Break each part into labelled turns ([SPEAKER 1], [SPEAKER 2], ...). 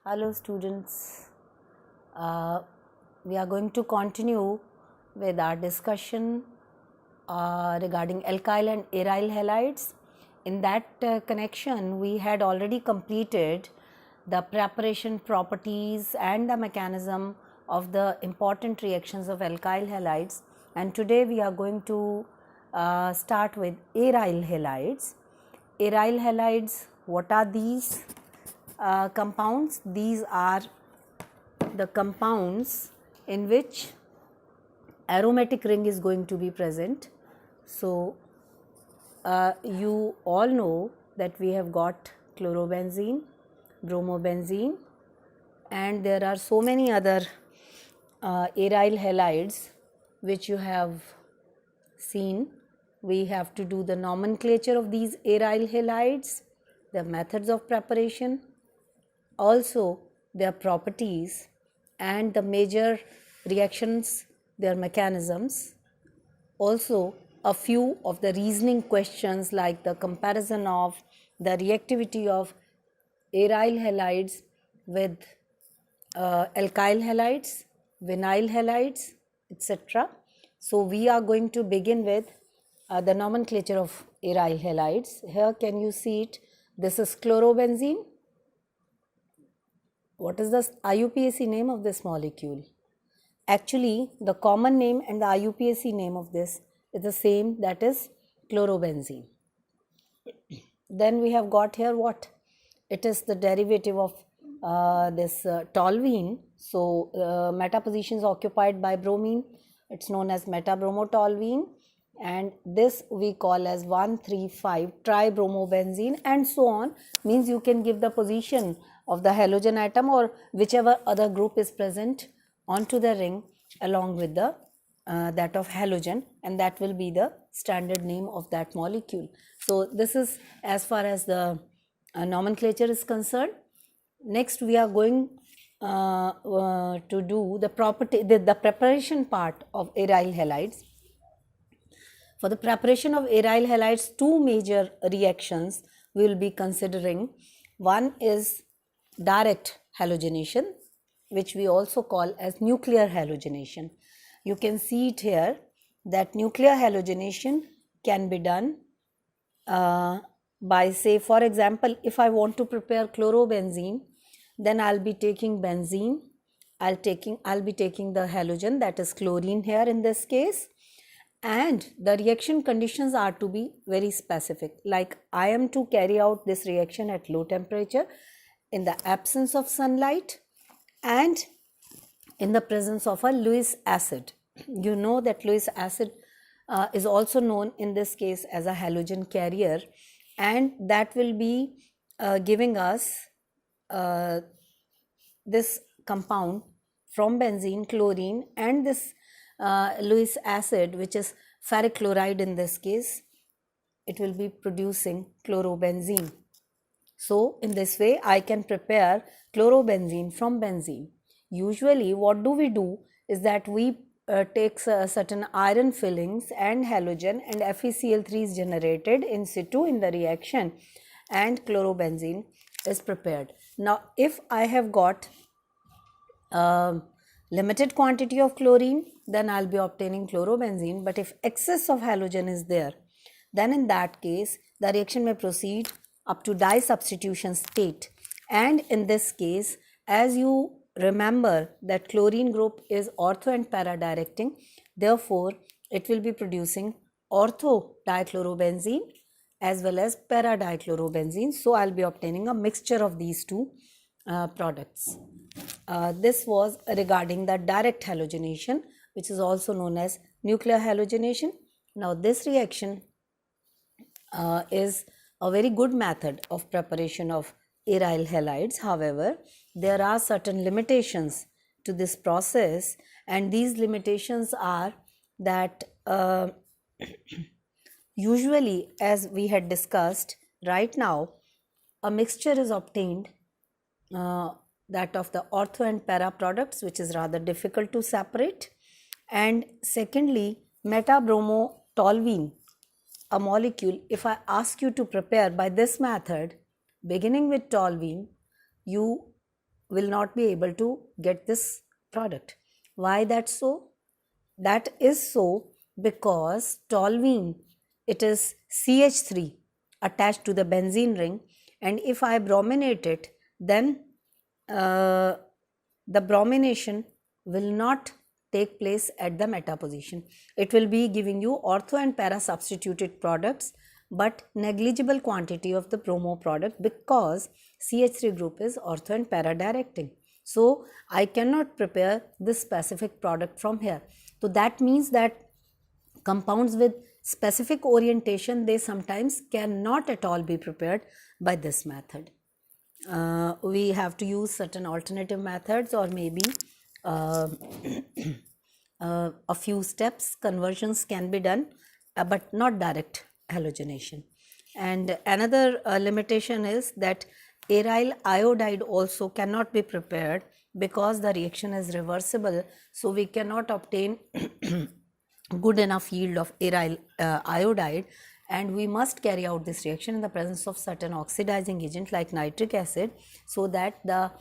[SPEAKER 1] Hello students, we are going to continue with our discussion regarding alkyl and aryl halides. In that connection, we had already completed the preparation properties and the mechanism of the important reactions of alkyl halides, and today we are going to start with aryl halides. Aryl halides, what are these? Compounds. These are the compounds in which aromatic ring is going to be present. So, you all know that we have got chlorobenzene, bromobenzene, and there are so many other aryl halides which you have seen. We have to do the nomenclature of these aryl halides, the methods of preparation, also their properties and the major reactions, their mechanisms. Also a few of the reasoning questions like the comparison of the reactivity of aryl halides with alkyl halides, vinyl halides, etc. So we are going to begin with the nomenclature of aryl halides. Here can you see it? This is chlorobenzene. What is the IUPAC name of this molecule? Actually, the common name and the IUPAC name of this is the same, that is chlorobenzene. Then we have got here what? It is the derivative of this toluene. So, meta positions occupied by bromine, it's known as metabromotoluene, and this we call as 1,3,5 tribromobenzene, and so on. Means you can give the position of the halogen atom or whichever other group is present onto the ring along with the that of halogen, and that will be the standard name of that molecule. So this is as far as the nomenclature is concerned. Next we are going to do the property, the preparation part of aryl halides. For the preparation of aryl halides, two major reactions we will be considering. One is direct halogenation, which we also call as nuclear halogenation. You can see it here that nuclear halogenation can be done by, say, for example, if I want to prepare chlorobenzene, then I'll be taking benzene, I'll be taking the halogen, that is chlorine here in this case, and the reaction conditions are to be very specific. Like I am to carry out this reaction at low temperature, in the absence of sunlight, and in the presence of a Lewis acid. You know that Lewis acid is also known in this case as a halogen carrier, and that will be giving us this compound from benzene, chlorine, and this Lewis acid, which is ferric chloride in this case. It will be producing chlorobenzene. So in this way I can prepare chlorobenzene from benzene. Usually what do we do is that we take certain iron fillings and halogen, and FeCl3 is generated in situ in the reaction, and chlorobenzene is prepared. Now if I have got limited quantity of chlorine, then I'll be obtaining chlorobenzene, but if excess of halogen is there, then in that case the reaction may proceed up to dye substitution state. And in this case, as you remember that chlorine group is ortho and para directing, therefore it will be producing ortho dichlorobenzene as well as para dichlorobenzene. So I'll be obtaining a mixture of these two products. This was regarding the direct halogenation, which is also known as nuclear halogenation. Now this reaction is a very good method of preparation of aryl halides. However, there are certain limitations to this process, and these limitations are that usually, as we had discussed right now, a mixture is obtained that of the ortho and para products, which is rather difficult to separate, and secondly metabromotoluene, a molecule, if I ask you to prepare by this method, beginning with toluene, you will not be able to get this product. Why that's so? That is so because toluene, it is CH3 attached to the benzene ring, and if I brominate it, then the bromination will not take place at the meta position. It will be giving you ortho and para substituted products, but negligible quantity of the bromo product, because CH3 group is ortho and para directing. So I cannot prepare this specific product from here. So that means that compounds with specific orientation, they sometimes cannot at all be prepared by this method. We have to use certain alternative methods, or maybe a few steps, conversions can be done, but not direct halogenation. And another limitation is that aryl iodide also cannot be prepared because the reaction is reversible, so we cannot obtain good enough yield of aryl iodide, and we must carry out this reaction in the presence of certain oxidizing agent like nitric acid, so that the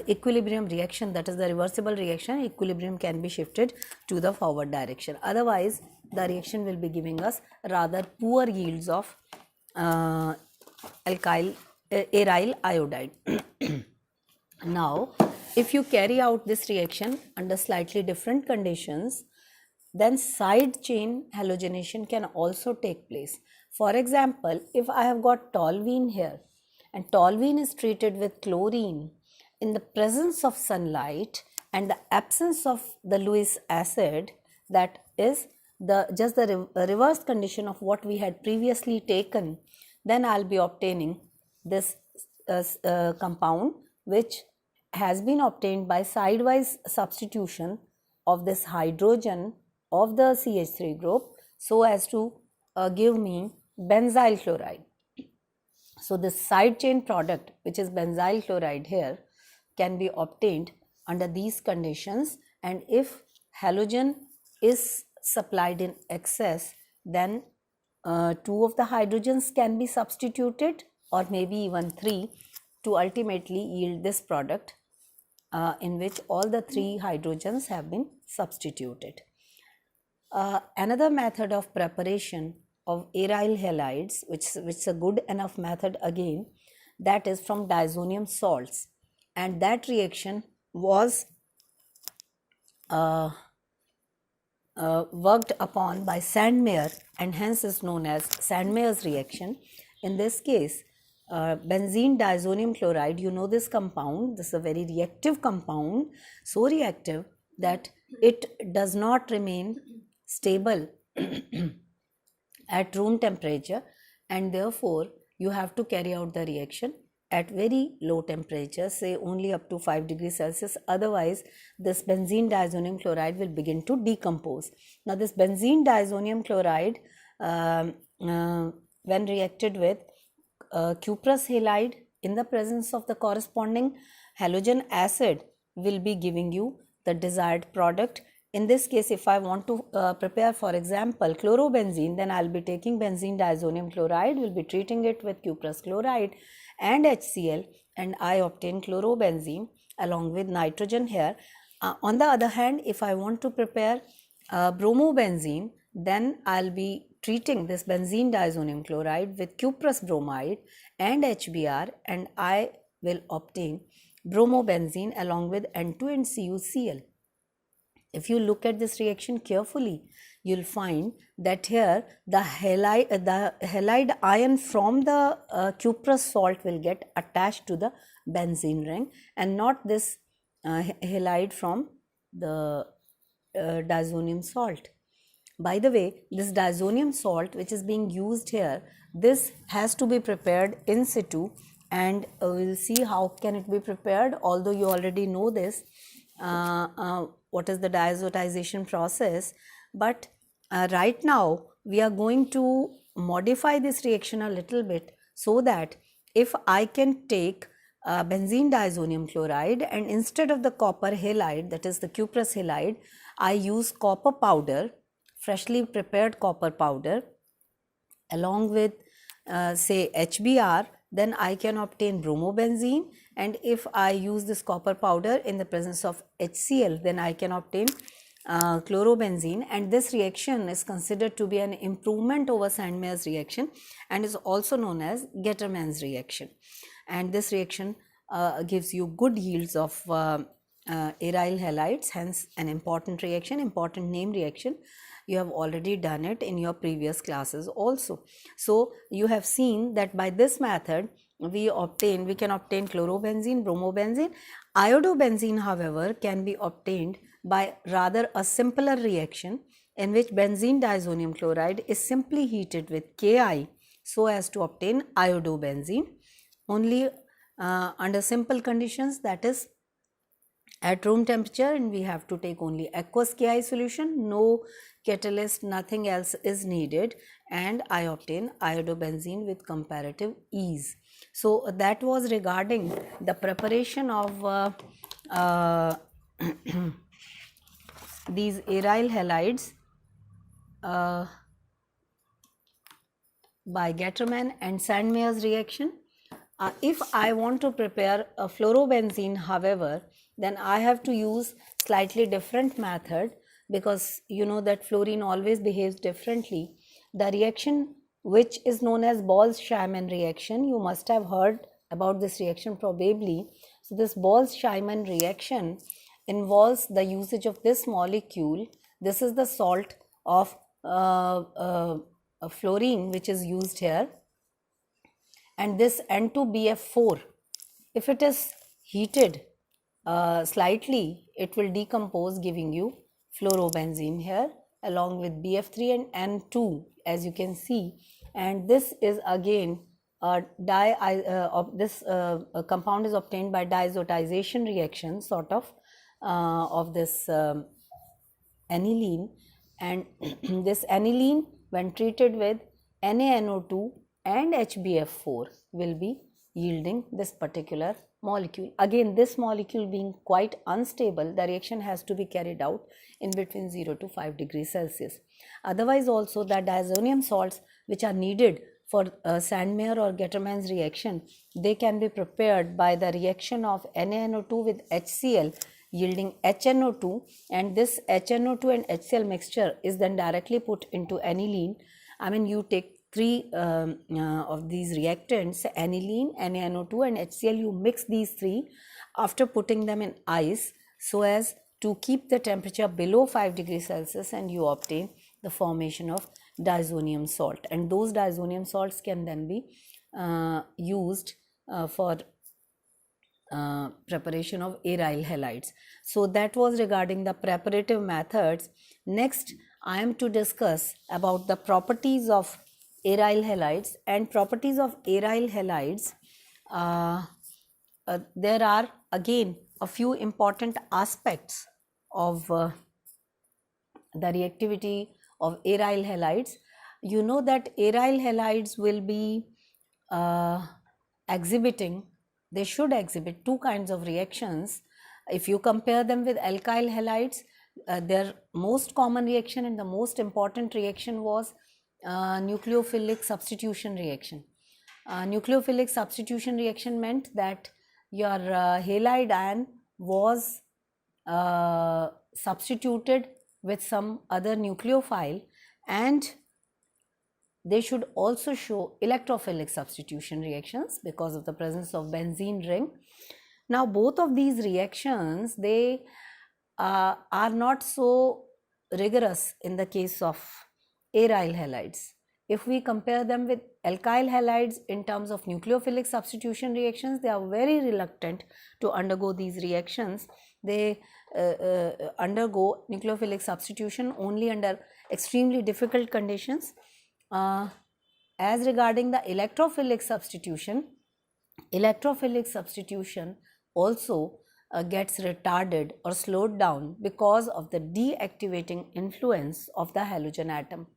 [SPEAKER 1] equilibrium reaction, that is the reversible reaction, equilibrium can be shifted to the forward direction. Otherwise the reaction will be giving us rather poor yields of aryl iodide. Now if you carry out this reaction under slightly different conditions, then side chain halogenation can also take place. For example, if I have got toluene here, and toluene is treated with chlorine in the presence of sunlight and the absence of the Lewis acid, that is just the reverse condition of what we had previously taken, then I'll be obtaining this compound, which has been obtained by sidewise substitution of this hydrogen of the CH3 group, so as to give me benzyl chloride. So this side chain product, which is benzyl chloride here, can be obtained under these conditions, and if halogen is supplied in excess, then 2 of the hydrogens can be substituted, or maybe even 3, to ultimately yield this product in which all the 3 hydrogens have been substituted. Another method of preparation of aryl halides, which is a good enough method again, that is from diazonium salts, and that reaction was worked upon by Sandmeyer, and hence is known as Sandmeyer's reaction. In this case, benzene diazonium chloride, you know this compound, this is a very reactive compound, so reactive that it does not remain stable at room temperature, and therefore you have to carry out the reaction at very low temperature, say only up to 5 degrees Celsius, otherwise this benzene diazonium chloride will begin to decompose. Now this benzene diazonium chloride when reacted with cuprous halide in the presence of the corresponding halogen acid will be giving you the desired product. In this case, if I want to prepare, for example, chlorobenzene, then I'll be taking benzene diazonium chloride, will be treating it with cuprous chloride and HCl, and I obtain chlorobenzene along with nitrogen here. On the other hand, if I want to prepare bromobenzene, then I'll be treating this benzene diazonium chloride with cuprous bromide and HBr, and I will obtain bromobenzene along with N2 and CuCl. If you look at this reaction carefully, you'll find that here the halide ion from the cuprous salt will get attached to the benzene ring, and not this halide from the diazonium salt. By the way, this diazonium salt which is being used here, this has to be prepared in situ, and we'll see how can it be prepared, although you already know this, what is the diazotization process. But right now we are going to modify this reaction a little bit, so that if I can take benzene diazonium chloride, and instead of the copper halide, that is the cuprous halide, I use copper powder, freshly prepared copper powder, along with say HBr, then I can obtain bromobenzene, and if I use this copper powder in the presence of HCl, then I can obtain chlorobenzene, and this reaction is considered to be an improvement over Sandmeyer's reaction and is also known as Gettermann's reaction. And this reaction gives you good yields of aryl halides, hence an important reaction, important name reaction. You have already done it in your previous classes also. So you have seen that by this method we can obtain chlorobenzene, bromobenzene. Iodobenzene, however, can be obtained by rather a simpler reaction in which benzene diazonium chloride is simply heated with Ki so as to obtain iodobenzene, only under simple conditions, that is at room temperature, and we have to take only aqueous Ki solution, no catalyst, nothing else is needed, and I obtain iodobenzene with comparative ease. So that was regarding the preparation of these aryl halides by Gettermann and Sandmeyer's reaction. If I want to prepare a fluorobenzene, however, then I have to use slightly different method, because you know that fluorine always behaves differently. The reaction which is known as Bols-Scheiman reaction, you must have heard about this reaction probably. So this Bols-Scheiman reaction involves the usage of this molecule. This is the salt of fluorine which is used here, and this N2BF4, if it is heated slightly, it will decompose, giving you fluorobenzene here along with BF3 and N2, as you can see. And this is again a this compound is obtained by diazotization reaction sort of this aniline, and this aniline, when treated with NaNO2 and HBF4, will be yielding this particular molecule. Again, this molecule being quite unstable, the reaction has to be carried out in between 0 to 5 degrees Celsius. Otherwise also, the diazonium salts which are needed for Sandmeyer or Gettermann's reaction, they can be prepared by the reaction of NaNO2 with HCl, yielding HNO2, and this HNO2 and HCl mixture is then directly put into aniline. I mean, you take three of these reactants, aniline, NaNO2 and HCl, you mix these three after putting them in ice so as to keep the temperature below 5 degrees Celsius, and you obtain the formation of diazonium salt, and those diazonium salts can then be used for preparation of aryl halides. So that was regarding the preparative methods. Next, I am to discuss about the properties of aryl halides, and properties of aryl halides. There are again a few important aspects of the reactivity of aryl halides. You know that aryl halides will be exhibiting, they should exhibit two kinds of reactions. If you compare them with alkyl halides, their most common reaction and the most important reaction was nucleophilic substitution reaction. Nucleophilic substitution reaction meant that your halide ion was substituted with some other nucleophile, and they should also show electrophilic substitution reactions because of the presence of benzene ring. Now both of these reactions, they are not so rigorous in the case of aryl halides. If we compare them with alkyl halides in terms of nucleophilic substitution reactions, they are very reluctant to undergo these reactions. They undergo nucleophilic substitution only under extremely difficult conditions. As regarding the electrophilic substitution also gets retarded or slowed down because of the deactivating influence of the halogen atom.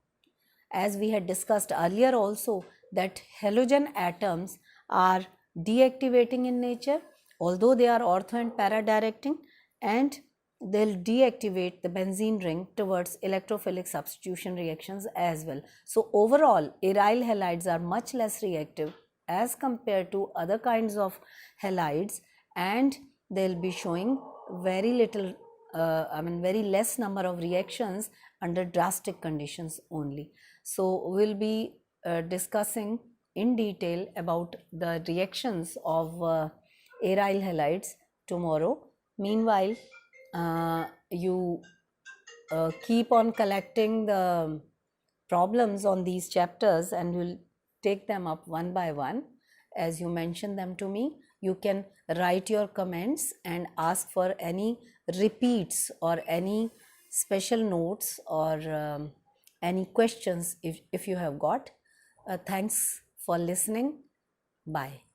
[SPEAKER 1] As we had discussed earlier also, that halogen atoms are deactivating in nature, although they are ortho and para directing, and they'll deactivate the benzene ring towards electrophilic substitution reactions as well. So overall, aryl halides are much less reactive as compared to other kinds of halides, and they'll be showing very little, very less number of reactions under drastic conditions only. So we'll be discussing in detail about the reactions of aryl halides tomorrow. Meanwhile, you keep on collecting the problems on these chapters and we'll take them up one by one as you mention them to me. You can write your comments and ask for any repeats or any special notes or any questions if you have got. Thanks for listening. Bye.